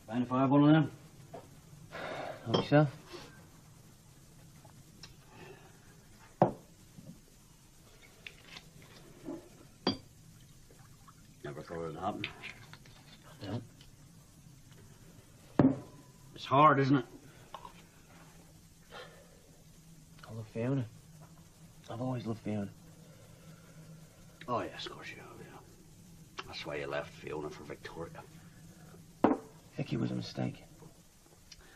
Mind if I have one of them? Help yourself. Never thought it'd happen. No. It's hard, isn't it? I love Fiona. I've always loved Fiona. Oh, yes, of course you have, yeah. That's why you left Fiona for Victoria. Vicky was a mistake.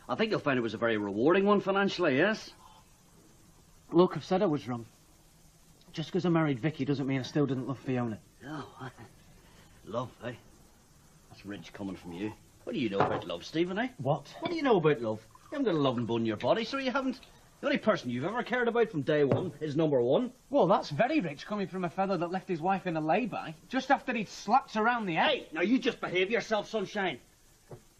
I think you'll find it was a very rewarding one financially, yes? Look, I've said I was wrong. Just because I married Vicky doesn't mean I still didn't love Fiona. No. Love, eh? That's rich coming from you. What do you know about love, Stephen, eh? What? What do you know about love? You haven't got a loving bone in your body, so you haven't. The only person you've ever cared about from day one is number one. Well, that's very rich coming from a fellow that left his wife in a lay-by just after he'd slapped around the head. Hey, now you just behave yourself, sunshine.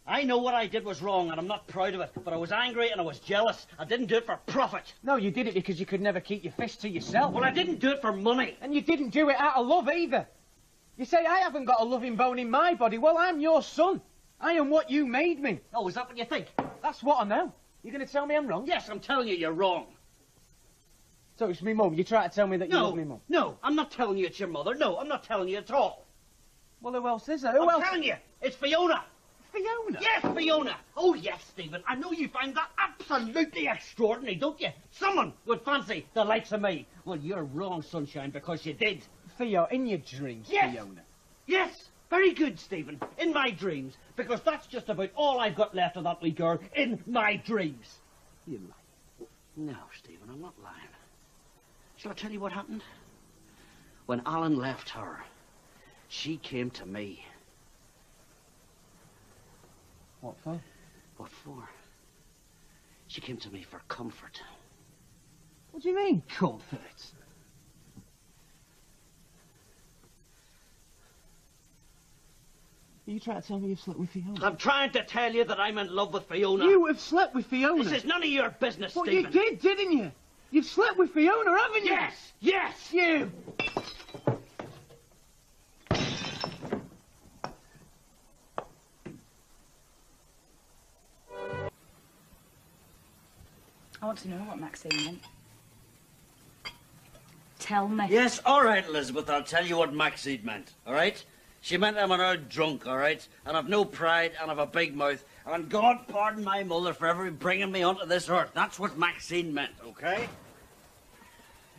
I know what I did was wrong, and I'm not proud of it, but I was angry and I was jealous. I didn't do it for profit. No, you did it because you could never keep your fist to yourself. Well, I didn't do it for money. And you didn't do it out of love either. You say I haven't got a loving bone in my body. Well, I'm your son. I am what you made me. Oh, is that what you think? That's what I know. You're going to tell me I'm wrong? Yes, I'm telling you you're wrong. So it's me mum. You try to tell me that you love me mum? No, I'm not telling you it's your mother. No, I'm not telling you at all. Well, who else is there? Who else? I'm telling you, it's Fiona. Fiona? Yes, Fiona. Oh, yes, Stephen. I know you find that absolutely extraordinary, don't you? Someone would fancy the likes of me. Well, you're wrong, sunshine, because you did. Theo, in your dreams, Yes. Fiona. Yes, very good, Stephen. In my dreams, because that's just about all I've got left of that wee girl in my dreams. You lie. No, Stephen, I'm not lying. Shall I tell you what happened? When Alan left her, she came to me. What for? What for? She came to me for comfort. What do you mean, comfort? Are you trying to tell me you've slept with Fiona? I'm trying to tell you that I'm in love with Fiona. You have slept with Fiona? This is none of your business, Well, Stephen. you did, didn't you? You've slept with Fiona, haven't you? Yes, yes. You! I want to know what Maxine meant. Tell me. Yes, all right, Elizabeth, I'll tell you what Maxine meant, all right? She meant I'm an old drunk, all right? And I've no pride, and I've a big mouth. And God pardon my mother for ever bringing me onto this earth. That's what Maxine meant, okay?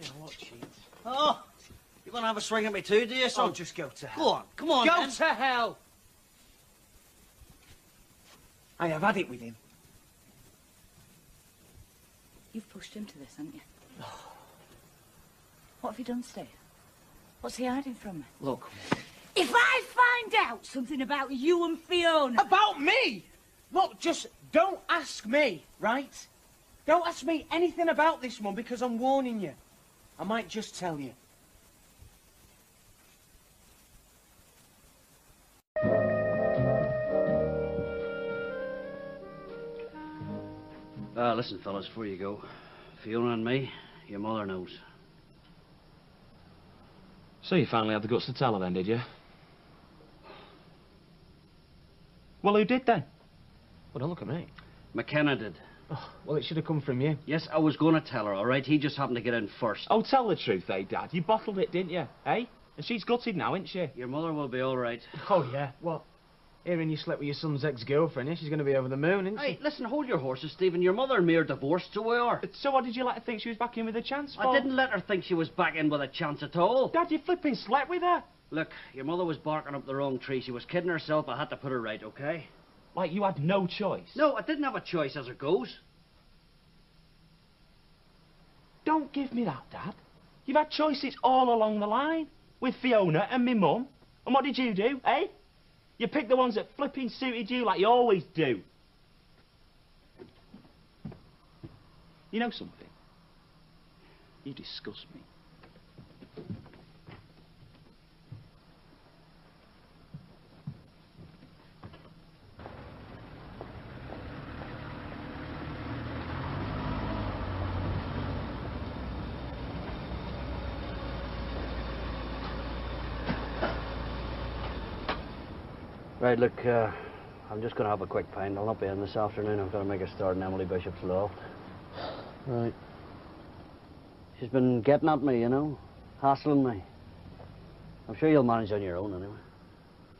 Yeah, what cheat? Oh, you want to have a swing at me too, do you, son? Oh, just go to hell. Go on, come on, Go then. to hell! I have had it with him. You've pushed him to this, haven't you? What have you done, Steve? What's he hiding from me? Look. If I find out something about you and Fiona... About me? Look, just don't ask me, right? Don't ask me anything about this one because I'm warning you. I might just tell you. Listen, fellas, before you go. Fiona and me, your mother knows. So you finally had the guts to tell her then, did you? Well, who did then? Well, don't look at me. McKenna did. Oh, well, it should have come from you. Yes, I was going to tell her, all right? He just happened to get in first. Oh, tell the truth, eh, Dad? You bottled it, didn't you? Eh? And she's gutted now, isn't she? Your mother will be all right. Oh, yeah. What? Hearing you slept with your son's ex-girlfriend, yeah? She's going to be over the moon, isn't she? Hey, listen, hold your horses, Stephen. Your mother and me are divorced, so we are. So what did you let her think she was back in with a chance for? I didn't let her think she was back in with a chance at all. Dad, you flipping slept with her? Look, your mother was barking up the wrong tree. She was kidding herself. I had to put her right, okay? Like you had no choice? No, I didn't have a choice as it goes. Don't give me that, Dad. You've had choices all along the line. With Fiona and me mum. And what did you do, eh? You picked the ones that flipping suited you like you always do. You know something? You disgust me. Right, look, I'm just going to have a quick pint. I'll not be in this afternoon. I've got to make a start in Emily Bishop's loft. Right. She's been getting at me, you know, hassling me. I'm sure you'll manage on your own anyway.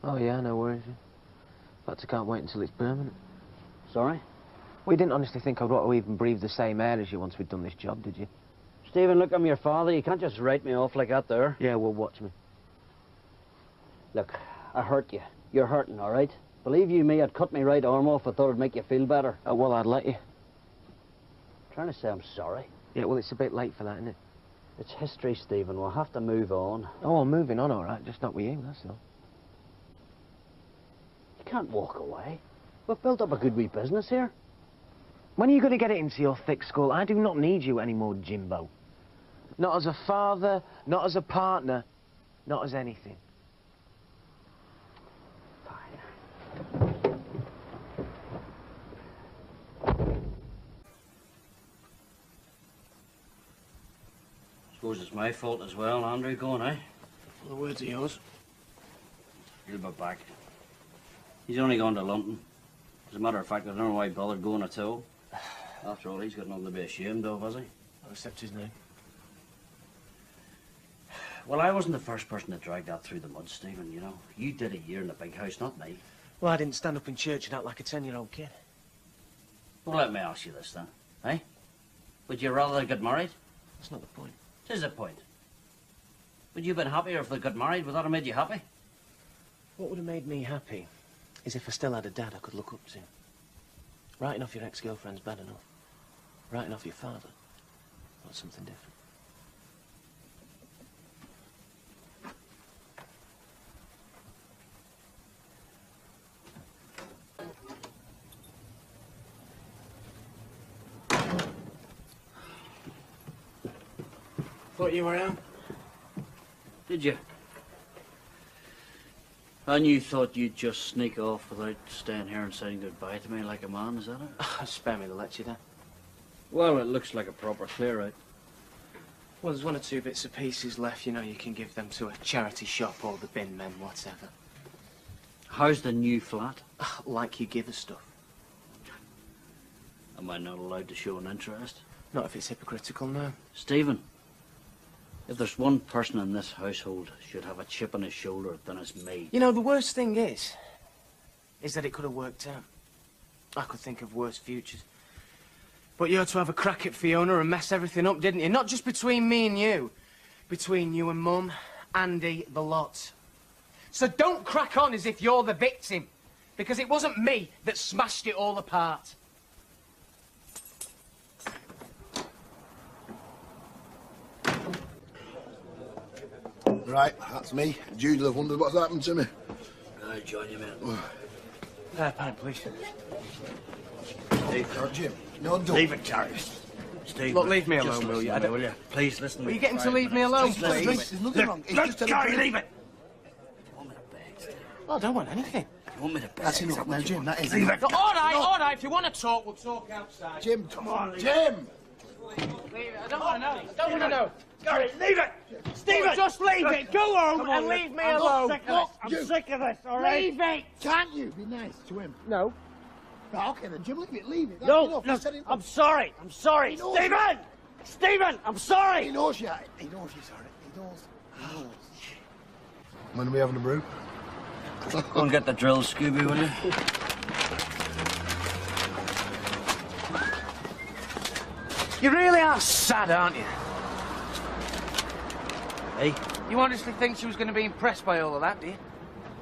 Oh, yeah, no worries. In fact, I can't wait until it's permanent. Sorry? Well, you didn't honestly think I'd want to even breathe the same air as you once we'd done this job, did you? Stephen, look, I'm your father. You can't just write me off like that there. Yeah, well, watch me. Look, I hurt you. You're hurting, all right? Believe you me, I'd cut my right arm off. I thought it'd make you feel better. Oh, well, I'd let you. Trying to say I'm sorry. Yeah, well, it's a bit late for that, isn't it? It's history, Stephen. We'll have to move on. Oh, I'm moving on, all right. Just not with you, that's all. You can't walk away. We've built up a good wee business here. When are you going to get it into your thick skull? I do not need you anymore, Jimbo. Not as a father, not as a partner, not as anything. Suppose it's my fault as well, Andrew, going, eh? Well, the words are yours. He'll be back. He's only gone to London. As a matter of fact, I don't know why he bothered going at all. After all, he's got nothing to be ashamed of, has he? I'll accept his name. Well, I wasn't the first person to drag that through the mud, Stephen, you know. You did a year in the big house, not me. Well, I didn't stand up in church and act like a 10-year-old kid. Well, let me ask you this, then. Eh? Would you rather get married? That's not the point. 'Tis the point. Would you have been happier if they got married? Would that have made you happy? What would have made me happy is if I still had a dad I could look up to. Writing off your ex-girlfriend's bad enough. Writing off your father, that's something different. Thought you were out. Did you? And you thought you'd just sneak off without staying here and saying goodbye to me like a man, is that it? Spare me the lecture, Dan. Well, it looks like a proper clear-out. Well, there's one or two bits of pieces left, you know, you can give them to a charity shop or the bin men, whatever. How's the new flat? Like you give us stuff. Am I not allowed to show an interest? Not if it's hypocritical, no. Stephen, if there's one person in this household should have a chip on his shoulder, then it's me. You know, the worst thing is that it could have worked out. I could think of worse futures. But you had to have a crack at Fiona and mess everything up, didn't you? Not just between me and you. Between you and Mum, Andy, the lot. So don't crack on as if you're the victim. Because it wasn't me that smashed it all apart. Right, that's me. Jude will have wondered what's happened to me. I'll join you, mate. Pint, please. Steve, Oh, Jim, no, don't. leave it, Gary. Steve, Look, leave me just alone, will listen you? to me, will you? Please listen to Are me. you getting to 5 leave me minutes. alone, Just listen to me. please? There's nothing wrong. It's just a Gary, little... leave it. You want me to beg, Steve? Oh, I don't want anything. You want me to beg? That's enough now, Jim, that is Leave enough. it. All right, if you want to talk, we'll talk outside. Jim, come on, Jim! I don't want to know. Don't want to know. Gary, leave it! Stephen! Just leave it. Go home and leave me alone. I'm sick of this, all right? Leave it. Can't you be nice to him? No. Right, okay then, Jim, leave it. That's No, enough. look, You said it- I'm sorry. I'm sorry. He knows Stephen! Stephen, I'm sorry! He knows you. He knows you're sorry. He knows. He knows. When are we having a brew? Go and get the drill, Scooby, will you? You really are sad, aren't you? Hey, You honestly think she was going to be impressed by all of that, do you?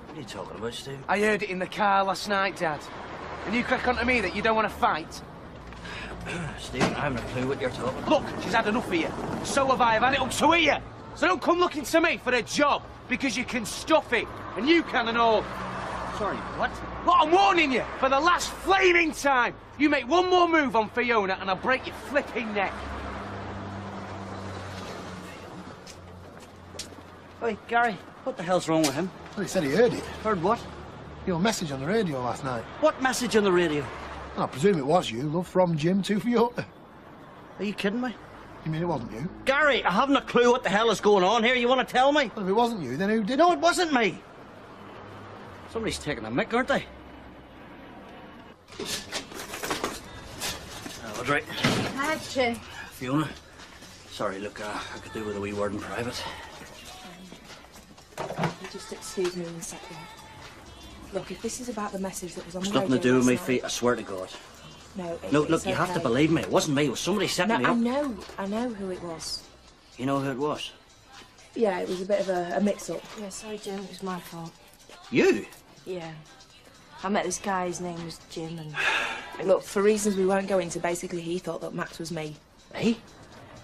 what are you talking about, Steve? I heard it in the car last night, Dad. And you crack on to me that you don't want to fight? Stephen, I haven't a clue what you're talking about. Look, she's had enough of you. So have I. I've had it up to here. So don't come looking to me for a job because you can stuff it. And you can and all. Sorry, what? Look, I'm warning you for the last flaming time. You make one more move on Fiona and I'll break your flipping neck. Hey, Gary, what the hell's wrong with him? Well, he said he heard it. Heard what? Your message on the radio last night. What message on the radio? Well, I presume it was you. Love from Jim to Fiona. Are you kidding me? You mean it wasn't you? Gary, I haven't a clue what the hell is going on here. You want to tell me? Well, if it wasn't you, then who did No, it wasn't me. Somebody's taking a mick, aren't they? Audrey. Hi, Jim. Fiona. Sorry, look, I could do with a wee word in private. You just excuse me one second. Look, if this is about the message that was on the It's radio nothing to do with last me, night- feet, I swear to God. No, No, it's look, you have to okay. believe me. It wasn't me, it was somebody setting me No, up. I know who it was. You know who it was? Yeah, it was a bit of a mix-up. Yeah, sorry, Jim, it was my fault. You? Yeah. I met this guy, his name was Jim, and... Look, for reasons we won't go into, basically he thought that Max was me. Me?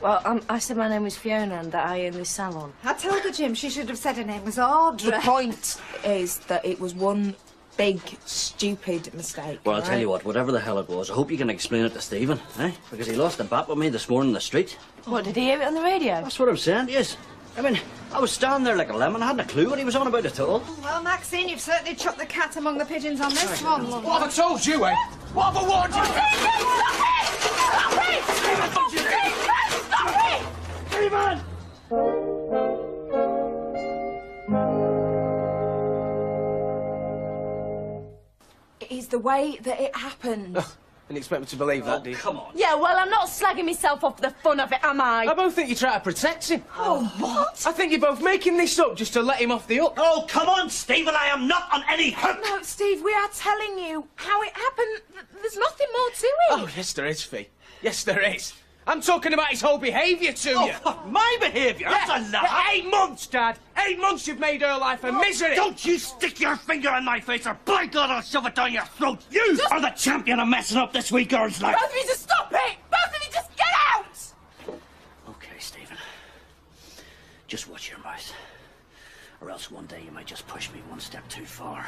Well, I said my name was Fiona and that I own this salon. I told her, Jim, she should have said her name was Audrey. The point is that it was one big, stupid mistake. Well, I'll tell right? you what, whatever the hell it was, I hope you can explain it to Stephen, eh? Because he lost a bet with me this morning in the street. What, did he hear it on the radio? That's what I'm saying, yes. I mean, I was standing there like a lemon, I hadn't a clue what he was on about at all. Well, Maxine, you've certainly chucked the cat among the pigeons on this one, love. What have I told you, eh? What have I warned you? It is the way that it happened. Didn't expect me to believe that, do you? Come on. Yeah, well, I'm not slagging myself off for the fun of it, am I? I both think you try to protect him. Oh, what? I think you're both making this up just to let him off the hook. Oh, come on, Stephen, I am not on any hook! No, Steve, we are telling you how it happened. There's nothing more to it. Oh, yes, there is, Fee. Yes, there is. I'm talking about his whole behaviour to you. Oh, my behaviour? That's a lie! Yeah, 8 months, Dad. 8 months you've made her life a misery. Don't you stick your finger in my face, or by God, I'll shove it down your throat! You are the champion of messing up this wee girl's life! Both of you just stop it! Both of you just get out! Okay, Stephen. Just watch your mouth. Or else one day you might just push me one step too far.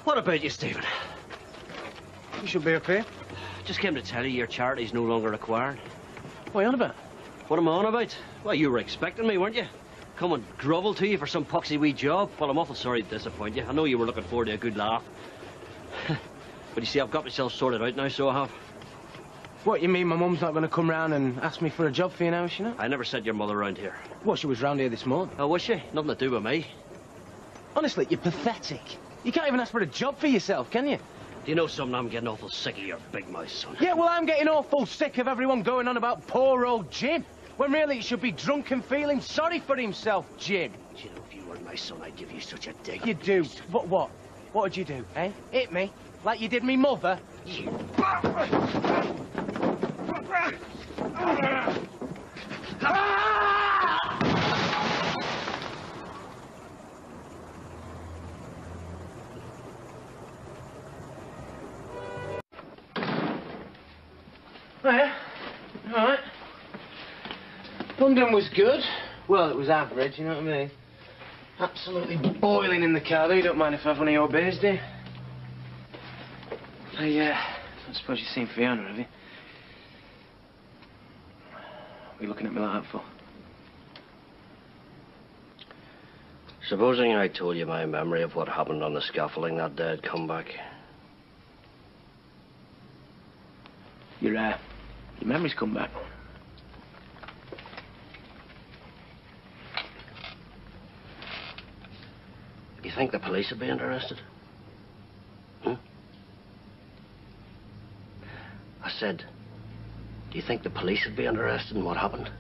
What about you, Stephen? You should be up here. Just came to tell you your charity's no longer required. What are you on about? What am I on about? Well, you were expecting me, weren't you? Come and grovel to you for some poxy wee job. Well, I'm awful sorry to disappoint you. I know you were looking forward to a good laugh. But you see, I've got myself sorted out now, so I have. What, you mean my mum's not going to come round and ask me for a job for you now, is she not? I never sent your mother round here. What, she was round here this morning? Oh, was she? Nothing to do with me. Honestly, you're pathetic. You can't even ask for a job for yourself, can you? Do you know something? I'm getting awful sick of your big mouth, son. Yeah, well, I'm getting awful sick of everyone going on about poor old Jim, when really he should be drunk and feeling sorry for himself, Jim. Do you know, if you were my son, I'd give you such a dig. You do. But what? What would you do, eh? Hit me? Like you did me mother? You... Oh, yeah. All right. London was good. Well, it was average, you know what I mean? Absolutely boiling in the car, though. You don't mind if I have one of your beers, do you? I suppose you've seen Fiona, have you? What are you looking at me like that for? Supposing I told you my memory of what happened on the scaffolding that day had come back. Your memory's come back. You think the police would be interested? Hmm? I said, do you think the police would be interested in what happened?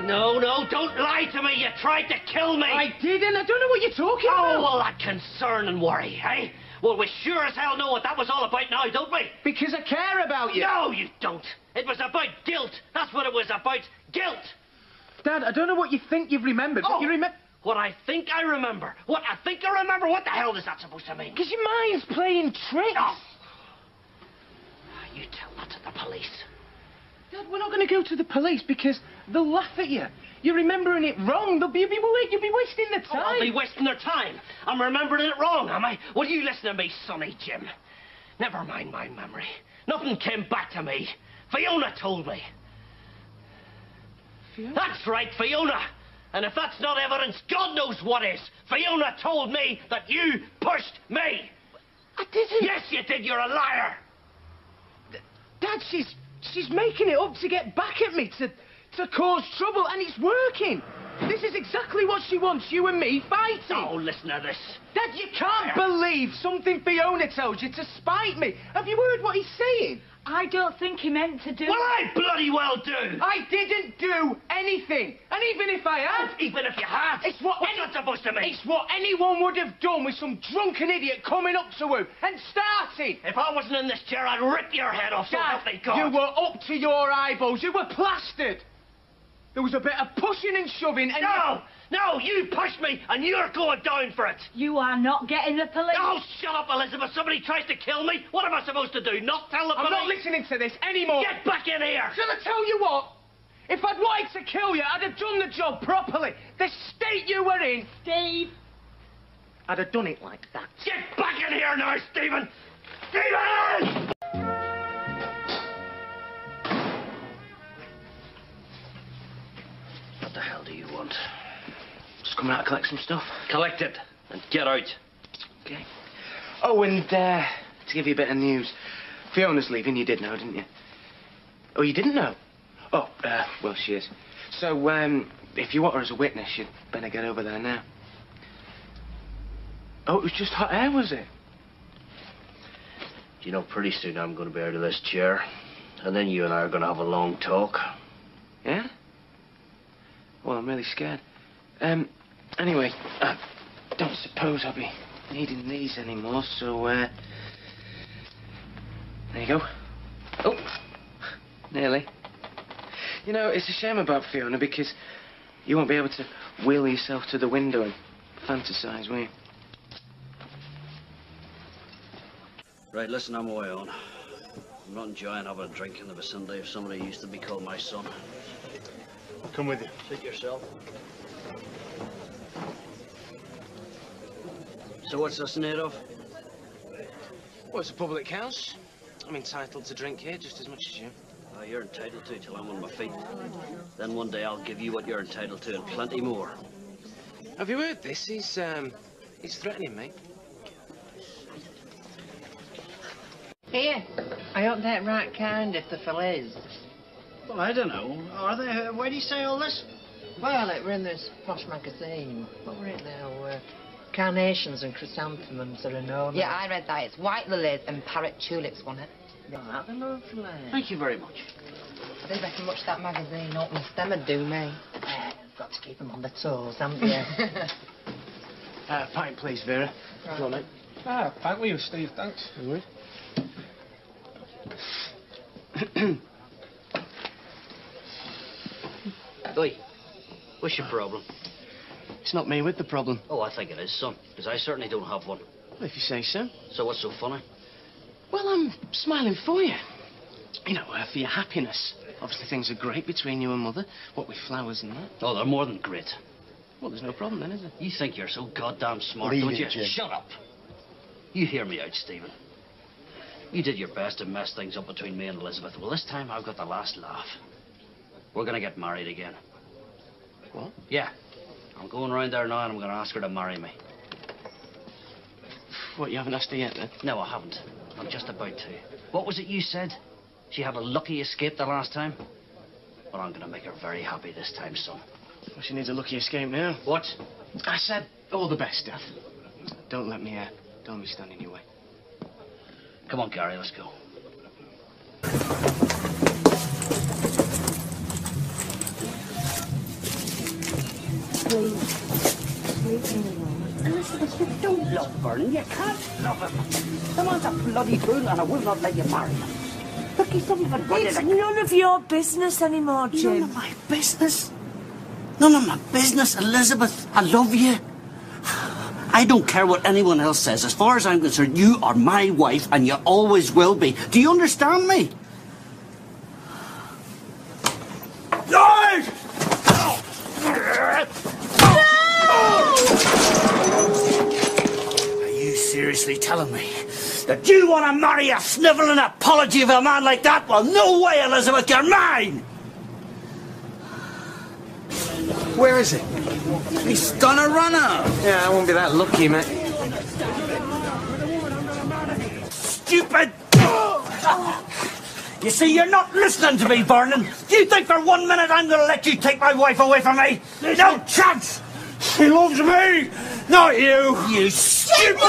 No, don't lie to me. You tried to kill me. I didn't. I don't know what you're talking about. Oh, well, that concern and worry, eh? Well, we sure as hell know what that was all about now, don't we? Because I care about you. No, you don't. It was about guilt. That's what it was about. Guilt. Dad, I don't know what you think you've remembered, but you remember... What I think I remember. What I think I remember? What the hell is that supposed to mean? Because your mind's playing tricks. No. You tell that to the police. Dad, we're not going to go to the police because they'll laugh at you. You're remembering it wrong. You'll be wasting their time. I'll be wasting their time. I'm remembering it wrong, am I? Will you listen to me, sonny Jim? Never mind my memory. Nothing came back to me. Fiona told me. Fiona? That's right, Fiona. And if that's not evidence, God knows what is. Fiona told me that you pushed me. I didn't. Yes, you did. You're a liar. Dad, She's making it up to get back at me, to cause trouble, and it's working. This is exactly what she wants, you and me fighting. Oh, listen to this. Dad, you can't believe something Fiona tells you to spite me. Have you heard what he's saying? I don't think he meant to do... Well, I bloody well do. I didn't do anything. And even if I had... Even if you had? It's what... What's that supposed to mean? It's what anyone would have done with some drunken idiot coming up to her and starting. If I wasn't in this chair, I'd rip your head off, so help me God. You were up to your eyeballs. You were plastered. There was a bit of pushing and shoving and... No, you pushed me, and you're going down for it. You are not getting the police. Oh, shut up, Elizabeth. Somebody tries to kill me. What am I supposed to do? Not tell the police? I'm not listening to this anymore. Get back in here. Shall I tell you what? If I'd wanted to kill you, I'd have done the job properly. The state you were in... Steve. I'd have done it like that. Get back in here now, Stephen. Stephen! What the hell do you want? Just coming out to collect some stuff. Collect it and get out. Okay. Oh, and to give you a bit of news, Fiona's leaving. You did know, didn't you? Oh, you didn't know? Oh, well, she is. So, if you want her as a witness, you'd better get over there now. Oh, it was just hot air, was it? You know, pretty soon I'm going to be out of this chair, and then you and I are going to have a long talk. Yeah? Well, I'm really scared. Anyway, I don't suppose I'll be needing these anymore, so, there you go. Oh, nearly. You know, it's a shame about Fiona, because you won't be able to wheel yourself to the window and fantasize, will you? Right, listen, I'm away on. I'm not enjoying having a drink in the vicinity of somebody who used to be called my son. I'll come with you. Suit yourself. So what's this made of? Well, it's a public house. I'm entitled to drink here just as much as you. You're entitled to till I'm on my feet. Then one day I'll give you what you're entitled to and plenty more. Have you heard this? He's threatening me. Here, I hope they're right kind if the fill is. Well, I don't know. Are they? Why do you say all this? Well, it were in this posh magazine. What were it now? Carnations and chrysanthemums are a no-no. Yeah, I read that. It's white lilies and parrot tulips, wasn't it? Right, they're lovely. Thank you very much. I didn't reckon much that magazine open them would do me. You've got to keep them on their toes, haven't you? Pint, please, Vera. Right. Go on, mate. Pint with you, Steve, thanks. No worries. Oi, what's your problem? It's not me with the problem. Oh, I think it is, son, because I certainly don't have one. Well, if you say so. So what's so funny? Well, I'm smiling for you. You know, for your happiness. Obviously, things are great between you and Mother. What with flowers and that. Oh, they're more than great. Well, there's no problem then, is there? You think you're so goddamn smart, Leave don't it, you? Jim. Shut up. You hear me out, Stephen. You did your best to mess things up between me and Elizabeth. Well, this time I've got the last laugh. We're going to get married again. What? Yeah. I'm going round there now and I'm going to ask her to marry me. What, you haven't asked her yet, then? No, I haven't. I'm just about to. What was it you said? She had a lucky escape the last time? Well, I'm going to make her very happy this time, son. Well, she needs a lucky escape now. What? I said all the best, Dad. Don't let me stand in your way. Come on, Gary, let's go. Elizabeth, you don't love Vernon. You can't love him. The man's a bloody fool and I will not let you marry him. Look, he's not even ready It's to... none of your business anymore, Jim. None of my business? None of my business, Elizabeth. I love you. I don't care what anyone else says. As far as I'm concerned, you are my wife and you always will be. Do you understand me? Are you seriously telling me that you want to marry a snivelling apology of a man like that? Well, no way, Elizabeth, you're mine! Where is he? He's gonna run out. Yeah, I won't be that lucky, mate. Stupid! You see, you're not listening to me, Vernon. Do you think for 1 minute I'm going to let you take my wife away from me? No chance! She loves me, not you. You stupid!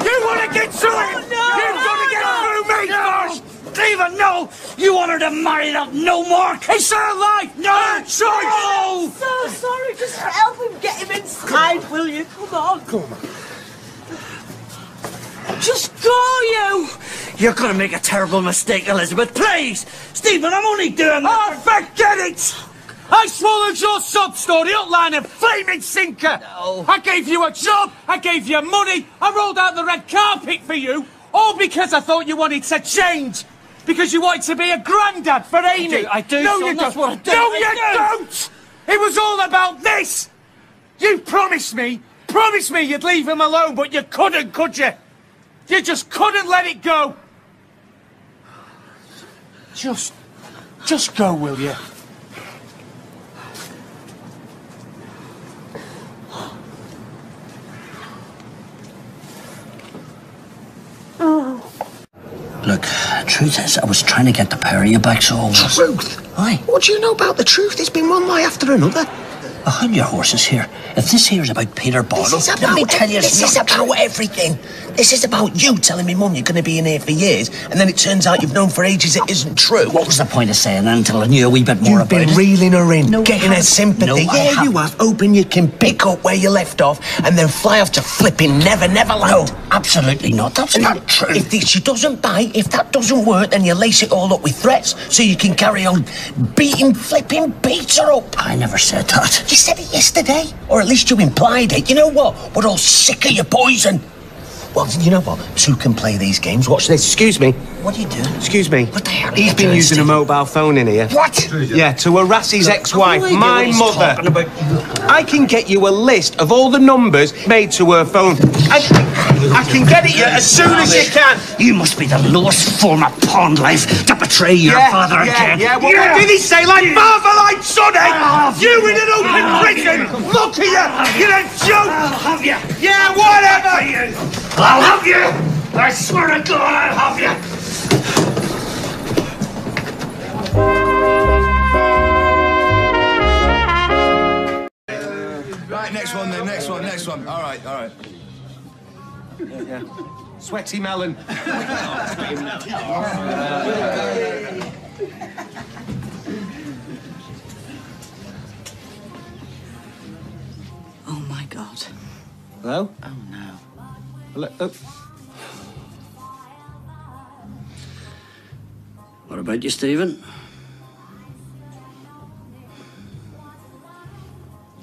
You want to get through it? You've got to get through me first. Stephen, no! You want her to marry that no more? It's her life, her choice. I'm so sorry. Just help him get him inside, will you? Come on. Come on. Just go, you. You're going to make a terrible mistake, Elizabeth. Please! Stephen, I'm only doing this. Oh, forget it! I swallowed your sob story up line and flaming sinker! No. I gave you a job, I gave you money, I rolled out the red carpet for you, all because I thought you wanted to change. Because you wanted to be a granddad for Amy. I do, No, son, you that's don't. what I do. No, you don't! It was all about this! You promised me you'd leave him alone, but you couldn't, could you? You just couldn't let it go. Just go, will you? Look, truth is, I was trying to get the pair of you back, so... Truth? Aye. What do you know about the truth? It's been one lie after another. Hold your horses here. If this here's about Peter Barlow, let me tell you, This is about everything. This is about you telling me, Mum, you're going to be in here for years, and then it turns out you've known for ages it isn't true. What was the point of saying that until I knew a wee bit more about it? You've been reeling her in, No, getting I her sympathy. No, I yeah, you have, hoping you can pick up where you left off and then fly off to flipping Neverland. No, absolutely not. That's not true. If she doesn't bite, if that doesn't work, then you lace it all up with threats so you can carry on flipping Peter up. I never said that. You said it yesterday, or at least you implied it. You know what? We're all sick of your poison. Well, you know what? Two can play these games. Watch this. Excuse me. What are you doing? Excuse me. What the hell are He's you been doing, using a Steve? mobile phone in here. What? Yeah, to harass his ex-wife, my He's mother. talking about... I can get you a list of all the numbers made to her phone. I can get it you as soon as you can. You must be the lowest form of pond life to betray your father again. Well, what did he say? Like father, like son, eh? You in an open prison. Look at you. You're a joke. I'll have you. Yeah, whatever. I'll have you. I swear to God, I'll have you. Right, next one then, next one. All right. Yeah. Sweaty melon. Oh, my God. Hello? Oh, no. Hello? Oh. What about you, Stephen?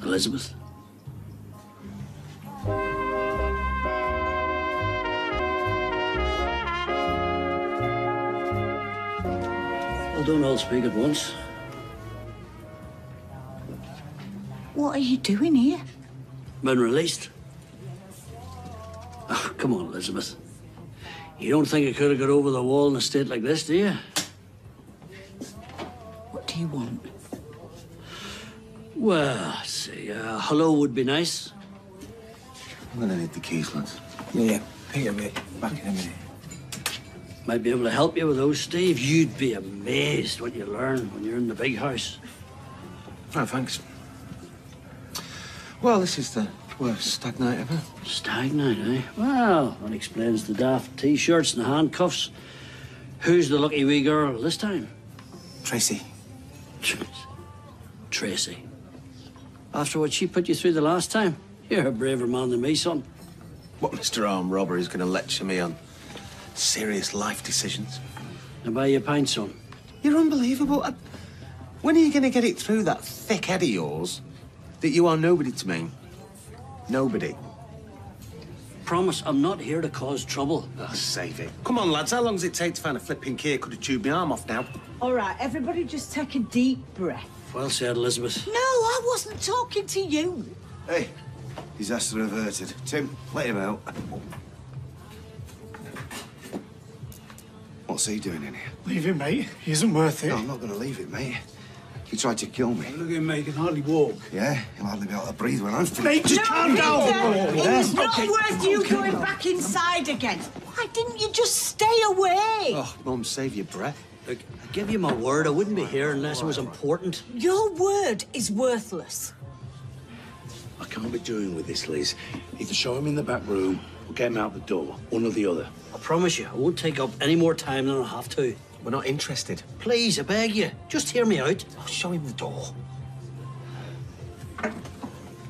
Elizabeth? Well, don't all speak at once. What are you doing here? Been released. Oh, come on, Elizabeth. You don't think I could have got over the wall in a state like this, do you? What do you want? Well, see, hello would be nice. I'm gonna need the keys, lads. Yeah, Peter, mate. Back in a minute. Might be able to help you with those, Steve. You'd be amazed what you learn when you're in the big house. Oh, thanks. Well, this is the worst stag night ever. Stag night, eh? Well, that explains the daft T-shirts and the handcuffs. Who's the lucky wee girl this time? Tracy. Tracy. After what she put you through the last time, you're a braver man than me, son. What Mr. Armed Robber is going to lecture me on serious life decisions? I'll buy you a pint, son. You're unbelievable. When are you going to get it through that thick head of yours that you are nobody to me? Nobody. Promise, I'm not here to cause trouble. Oh, save it. Come on, lads. How long does it take to find a flipping key? I could have chewed my arm off now. All right, everybody just take a deep breath. Well said, Elizabeth. No, I wasn't talking to you. Hey, disaster averted. Tim, let him out. What's he doing in here? Leave him, mate. He isn't worth it. No, I'm not going to leave it, mate. He tried to kill me. Look at him, mate. He can hardly walk. Yeah, he'll hardly be able to breathe when I'm finished. Mate, just calm down. It's not worth you going back inside again. Why didn't you just stay away? Oh, Mum, save your breath. Look, I give you my word, I wouldn't be here unless it was important. Your word is worthless. I can't be doing with this, Liz. Either show him in the back room or get him out the door. One or the other. I promise you, I won't take up any more time than I have to. We're not interested. Please, I beg you, just hear me out. Oh, show him the door.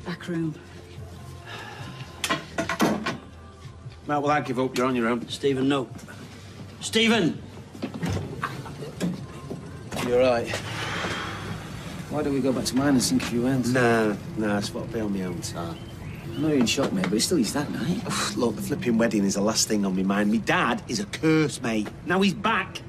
Back room. Matt, well, I give up. You're on your own. Stephen, no. Stephen! You're right. Why don't we go back to mine and sink a few ends? No, it's what I'll be on my own time. I know you're in shock, mate, but it's still his dad, mate. Look, the flipping wedding is the last thing on my mind. My dad is a curse, mate. Now he's back.